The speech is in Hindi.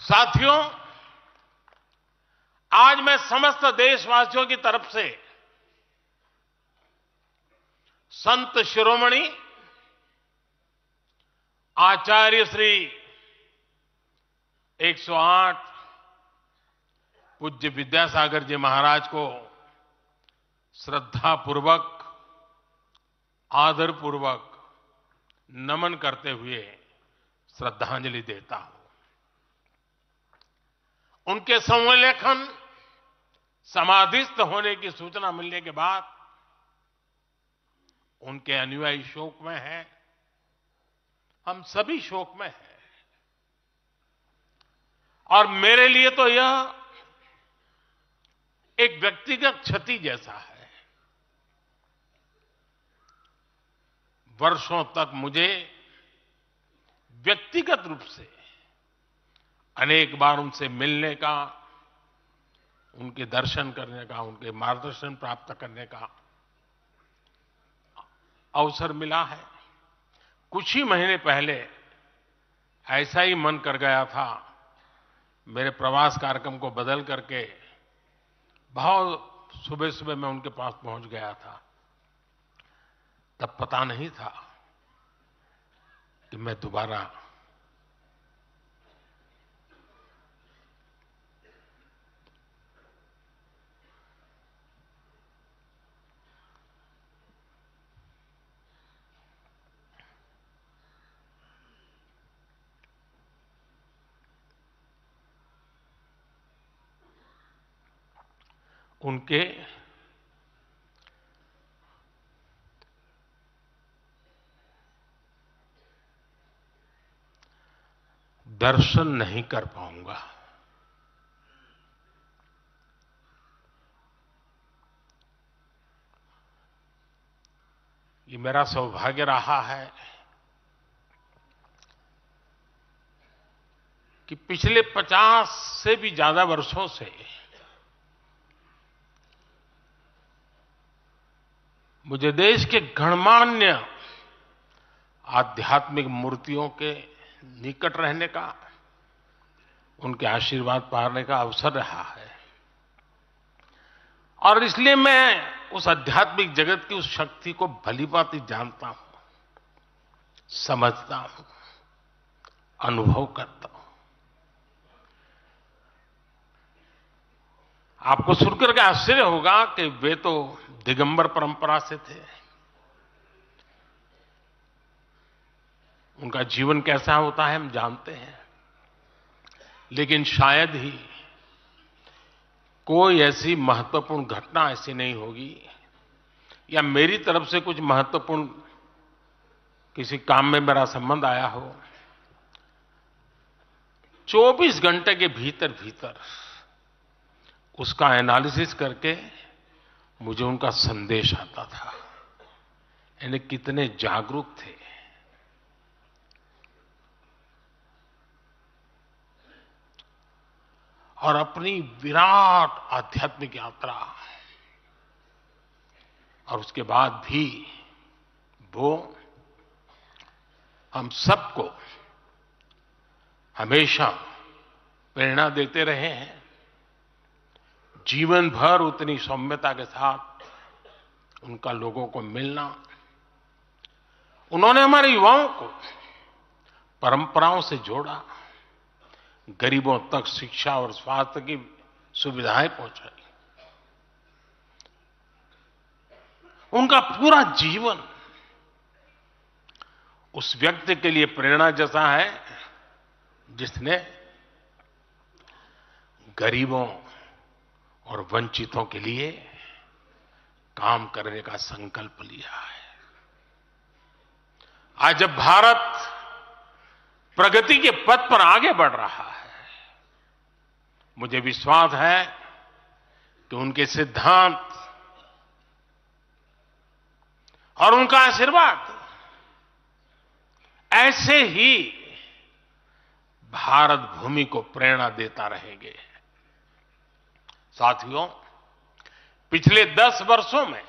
साथियों, आज मैं समस्त देशवासियों की तरफ से संत शिरोमणि आचार्य श्री 108 पूज्य विद्यासागर जी महाराज को श्रद्धापूर्वक, आदरपूर्वक नमन करते हुए श्रद्धांजलि देता हूं। उनके संलेखन समाधिस्थ होने की सूचना मिलने के बाद उनके अनुयायी शोक में हैं, हम सभी शोक में हैं। और मेरे लिए तो यह एक व्यक्तिगत क्षति जैसा है। वर्षों तक मुझे व्यक्तिगत रूप से अनेक बार उनसे मिलने का, उनके दर्शन करने का, उनके मार्गदर्शन प्राप्त करने का अवसर मिला है। कुछ ही महीने पहले ऐसा ही मन कर गया था, मेरे प्रवास कार्यक्रम को बदल करके बहुत सुबह सुबह मैं उनके पास पहुंच गया था। तब पता नहीं था कि मैं दोबारा उनके दर्शन नहीं कर पाऊंगा। ये मेरा सौभाग्य रहा है कि पिछले 50 से भी ज्यादा वर्षों से मुझे देश के गणमान्य आध्यात्मिक मूर्तियों के निकट रहने का, उनके आशीर्वाद पाने का अवसर रहा है। और इसलिए मैं उस आध्यात्मिक जगत की उस शक्ति को भलीभांति जानता हूं, समझता हूं, अनुभव करता हूं। आपको सुनकर के आश्चर्य होगा कि वे तो दिगंबर परंपरा से थे। उनका जीवन कैसा होता है हम जानते हैं, लेकिन शायद ही कोई ऐसी महत्वपूर्ण घटना ऐसी नहीं होगी या मेरी तरफ से कुछ महत्वपूर्ण किसी काम में मेरा संबंध आया हो, 24 घंटे के भीतर भीतर उसका एनालिसिस करके मुझे उनका संदेश आता था। यानी कितने जागरूक थे। और अपनी विराट आध्यात्मिक यात्रा और उसके बाद भी वो हम सबको हमेशा प्रेरणा देते रहे हैं। जीवन भर उतनी सौम्यता के साथ उनका लोगों को मिलना। उन्होंने हमारे युवाओं को परंपराओं से जोड़ा, गरीबों तक शिक्षा और स्वास्थ्य की सुविधाएं पहुंचाई। उनका पूरा जीवन उस व्यक्ति के लिए प्रेरणा जैसा है जिसने गरीबों और वंचितों के लिए काम करने का संकल्प लिया है। आज जब भारत प्रगति के पथ पर आगे बढ़ रहा है, मुझे विश्वास है कि उनके सिद्धांत और उनका आशीर्वाद ऐसे ही भारत भूमि को प्रेरणा देता रहेंगे। साथियों, पिछले 10 वर्षों में